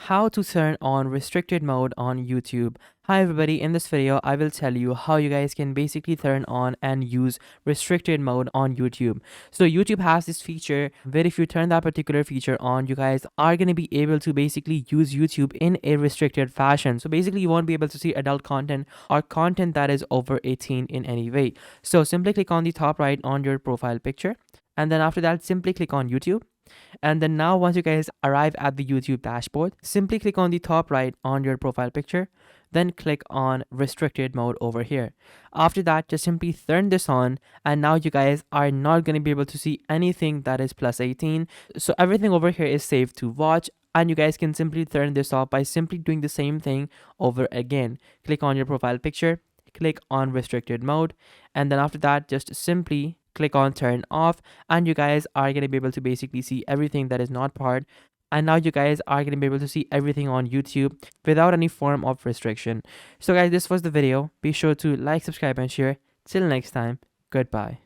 how to turn on restricted mode on YouTube. Hi everybody, in this video I will tell you how you guys can basically turn on and use restricted mode on YouTube. So YouTube has this feature where if you turn that particular feature on, you guys are going to be able to basically use YouTube in a restricted fashion. So basically you won't be able to see adult content or content that is over 18 in any way. So simply click on the top right on your profile picture, and then after that simply click on YouTube. And then now once you guys arrive at the YouTube dashboard, simply click on the top right on your profile picture, then click on restricted mode over here. After that, just simply turn this on, and now you guys are not going to be able to see anything that is plus 18. So everything over here is safe to watch, and you guys can simply turn this off by simply doing the same thing over again. Click on your profile picture, click on restricted mode, and then after that just simply click on turn off, and you guys are going to be able to basically see everything that is not part. And now you guys are going to be able to see everything on YouTube without any form of restriction. So guys, this was the video. Be sure to like, subscribe and share. Till next time, goodbye.